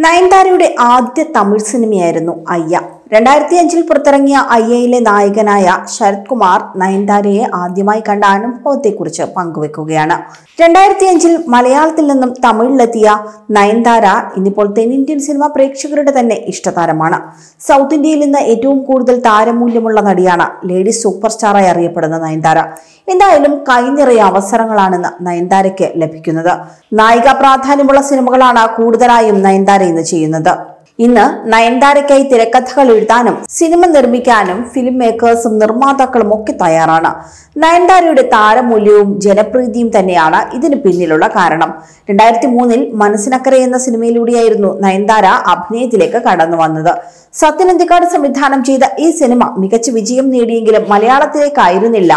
നയൻതാരയുടെ ആദ്യ തമിഴ് സിനിമയായിരുന്നു അയ്യ. 2005 പുറത്തിറങ്ങിയ അയ്യയിലെ നായകനായ ശരത് കുമാർ നയൻതാരയെ ആദ്യമായി കണ്ട അനുഭവത്തെക്കുറിച്ച് പങ്കുവെക്കുകയാണ്. 2005 മലയാളത്തിൽ നിന്നും തമിഴിലെത്തിയ നയൻതാര ഇന്നിപ്പോൾ തെന്നിന്ത്യൻ സിനിമ പ്രേക്ഷകരുടെ തന്നെ ഇഷ്ടതാരമാണ്. സൗത്ത് ഇന്ത്യയിൽ നിന്ന് ഏറ്റവും കൂടുതൽ താരമൂല്യമുള്ള നടിയാണ്. ലേഡി സൂപ്പർ സ്റ്റാറായി അറിയപ്പെടുന്ന നയൻതാര. എന്തായാലും കൈനിറയെ അവസരങ്ങളാണെന്ന് നയൻതാരയ്ക്ക് ലഭിക്കുന്നത്. നായിക പ്രാധാന്യമുള്ള സിനിമകളാണ് കൂടുതലായും നയൻതാര ഇന്ന് ചെയ്യുന്നത്. ഇന്ന് നയൻതാരയ്ക്കായി തിരക്കഥകൾ എഴുതാനും സിനിമ നിർമ്മിക്കാനും ഫിലിം മേക്കേഴ്സും നിർമ്മാതാക്കളും ഒക്കെ തയ്യാറാണ്. നയൻതാരയുടെ താരമൂല്യവും ജനപ്രീതിയും തന്നെയാണ് ഇതിന് പിന്നിലുള്ള കാരണം. 2003 മനസ്സിനക്കരെ എന്ന സിനിമയിലൂടെയായിരുന്നു നയൻതാര അഭിനയത്തിലേക്ക് കടന്നു വന്നത്. സത്യൻ അന്തിക്കാട് സംവിധാനം ചെയ്ത ഈ സിനിമ മികച്ച വിജയം നേടിയെങ്കിലും മലയാളത്തിലേക്കായിരുന്നില്ല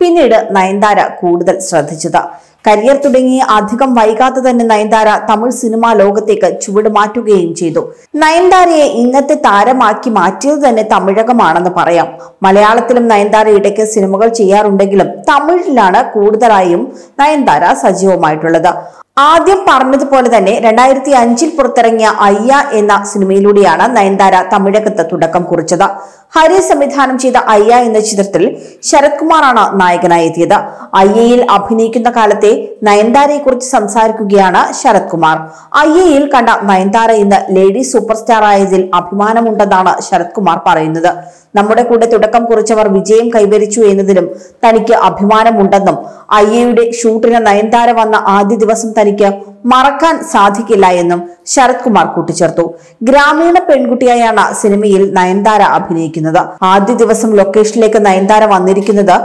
പിന്നീട് നയൻതാര കൂടുതൽ ശ്രദ്ധിച്ചത്. കരിയർ തുടങ്ങി അധികം വൈകാതെ തന്നെ നയൻതാര തമിഴ് സിനിമാ ലോകത്തേക്ക് ചുവട് മാറ്റുകയും ചെയ്തു. നയൻതാരയെ ഇന്നത്തെ താരമാക്കി മാറ്റിയത് തന്നെ തമിഴകമാണെന്ന് പറയാം. മലയാളത്തിലും നയൻതാര ഇടയ്ക്ക് സിനിമകൾ ചെയ്യാറുണ്ടെങ്കിലും തമിഴിലാണ് കൂടുതലായും നയൻതാര സജീവമായിട്ടുള്ളത്. ആദ്യം പറഞ്ഞതുപോലെ തന്നെ 2005 പുറത്തിറങ്ങിയ അയ്യ എന്ന സിനിമയിലൂടെയാണ് നയൻതാര തമിഴകത്ത് തുടക്കം കുറിച്ചത്. ഹരി സംവിധാനം ചെയ്ത അയ്യ എന്ന ചിത്രത്തിൽ ശരത് കുമാറാണ് നായകനായി എത്തിയത്. അയ്യയിൽ അഭിനയിക്കുന്ന കാലത്തെ നയൻതാരയെ കുറിച്ച് സംസാരിക്കുകയാണ് ശരത് കുമാർ. അയ്യയിൽ കണ്ട നയൻതാര ഇന്ന് ലേഡി സൂപ്പർ സ്റ്റാർ ആയതിൽ അഭിമാനമുണ്ടെന്നാണ് ശരത് കുമാർ പറയുന്നത്. നമ്മുടെ കൂടെ തുടക്കം കുറിച്ചവർ വിജയം കൈവരിച്ചു എന്നതിലും തനിക്ക് അഭിമാനമുണ്ടെന്നും അയ്യയുടെ ഷൂട്ടിന് നയൻതാര വന്ന ആദ്യ ദിവസം തനിക്ക് മറക്കാൻ സാധിക്കില്ല എന്നും ശരത് കുമാർ കൂട്ടിച്ചേർത്തു. ഗ്രാമീണ പെൺകുട്ടിയായാണ് സിനിമയിൽ നയൻതാര അഭിനയിക്കുന്നത്. ആദ്യ ദിവസം ലൊക്കേഷനിലേക്ക് നയൻതാര വന്നിരിക്കുന്നത്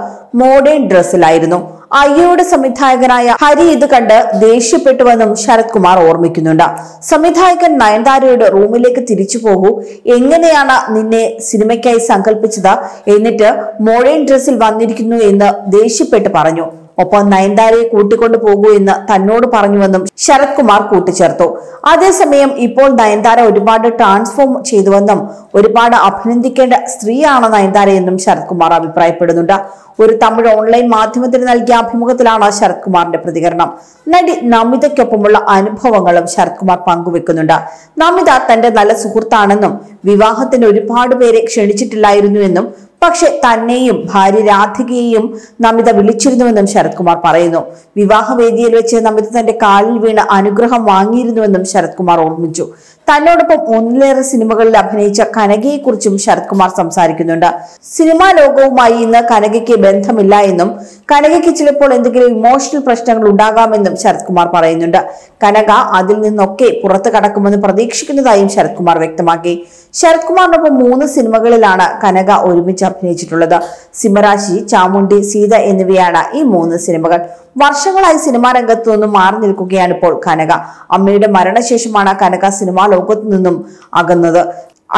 മോഡേൺ ഡ്രസ്സിലായിരുന്നു. അയ്യയുടെ സംവിധായകനായ ഹരി ഇത് കണ്ട് ദേഷ്യപ്പെട്ടുവെന്നും ശരത് കുമാർ ഓർമ്മിക്കുന്നുണ്ട്. സംവിധായകൻ നയൻതാരയുടെ റൂമിലേക്ക് തിരിച്ചു പോകൂ, എങ്ങനെയാണ് നിന്നെ സിനിമയ്ക്കായി സങ്കല്പിച്ചത്, എന്നിട്ട് മോഡേൺ ഡ്രസ്സിൽ വന്നിരിക്കുന്നു എന്ന് ദേഷ്യപ്പെട്ട് പറഞ്ഞു. ഒപ്പം നയൻതാരയെ കൂട്ടിക്കൊണ്ടു പോകൂ എന്ന് തന്നോട് പറഞ്ഞുവെന്നും ശരത് കുമാർ കൂട്ടിച്ചേർത്തു. അതേസമയം ഇപ്പോൾ നയൻതാര ഒരുപാട് ട്രാൻസ്ഫോം ചെയ്തുവെന്നും ഒരുപാട് അഭിനന്ദിക്കേണ്ട സ്ത്രീയാണ് നയൻതാര എന്നും ശരത് കുമാർ അഭിപ്രായപ്പെടുന്നുണ്ട്. ഒരു തമിഴ് ഓൺലൈൻ മാധ്യമത്തിന് നൽകിയ അഭിമുഖത്തിലാണ് ശരത് കുമാറിന്റെ പ്രതികരണം. നടി നമിതയ്ക്കൊപ്പമുള്ള അനുഭവങ്ങളും ശരത് കുമാർ പങ്കുവെക്കുന്നുണ്ട്. നമിത തന്റെ നല്ല സുഹൃത്താണെന്നും വിവാഹത്തിന് ഒരുപാട് പേരെ ക്ഷണിച്ചിട്ടില്ലായിരുന്നുവെന്നും പക്ഷെ തന്നെയും ഭാര്യ രാധികയെയും നമിത വിളിച്ചിരുന്നുവെന്നും ശരത് കുമാർ പറയുന്നു. വിവാഹവേദിയിൽ വെച്ച് നമിത തന്റെ കാലിൽ വീണ് അനുഗ്രഹം വാങ്ങിയിരുന്നുവെന്നും ശരത് കുമാർ ഓർമ്മിച്ചു. തന്നോടൊപ്പം ഒന്നിലേറെ സിനിമകളിൽ അഭിനയിച്ച കനകയെക്കുറിച്ചും ശരത് കുമാർ സംസാരിക്കുന്നുണ്ട്. സിനിമാ ലോകവുമായി ഇന്ന് കനകയ്ക്ക് ബന്ധമില്ല എന്നും കനകയ്ക്ക് ചിലപ്പോൾ എന്തെങ്കിലും ഇമോഷണൽ പ്രശ്നങ്ങൾ ഉണ്ടാകാമെന്നും ശരത് കുമാർ പറയുന്നുണ്ട്. കനക അതിൽ നിന്നൊക്കെ പുറത്തു കടക്കുമെന്ന് പ്രതീക്ഷിക്കുന്നതായും ശരത് കുമാർ വ്യക്തമാക്കി. ശരത് കുമാറിനൊപ്പം 3 സിനിമകളിലാണ് കനക ഒരുമിച്ച് അഭിനയിച്ചിട്ടുള്ളത്. സിംഹരാശി, ചാമുണ്ടി, സീത എന്നിവയാണ് ഈ 3 സിനിമകൾ. വർഷങ്ങളായി സിനിമാ രംഗത്തു നിന്നും മാറി നിൽക്കുകയാണ് ഇപ്പോൾ കനക. അമ്മയുടെ മരണശേഷമാണ് കനക സിനിമാ ലോകത്തു നിന്നും അകന്നത്.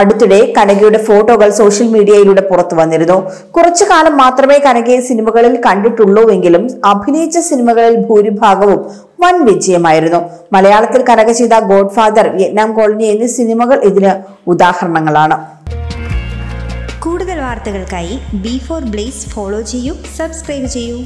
അടുത്തിടെ കനകയുടെ ഫോട്ടോകൾ സോഷ്യൽ മീഡിയയിലൂടെ പുറത്തു വന്നിരുന്നു. കുറച്ചു കാലം മാത്രമേ കനകയെ സിനിമകളിൽ കണ്ടിട്ടുള്ളൂവെങ്കിലും അഭിനയിച്ച സിനിമകളിൽ ഭൂരിഭാഗവും വൻ വിജയമായിരുന്നു. മലയാളത്തിൽ കനക ചെയ്ത ഗോഡ് ഫാദർ, വിയറ്റ്നാം കോളനി എന്നീ സിനിമകൾ ഇതിന് ഉദാഹരണങ്ങളാണ്. കൂടുതൽ വാർത്തകൾക്കായി B4 Blaze ഫോളോ ചെയ്യൂ, സബ്സ്ക്രൈബ് ചെയ്യൂ.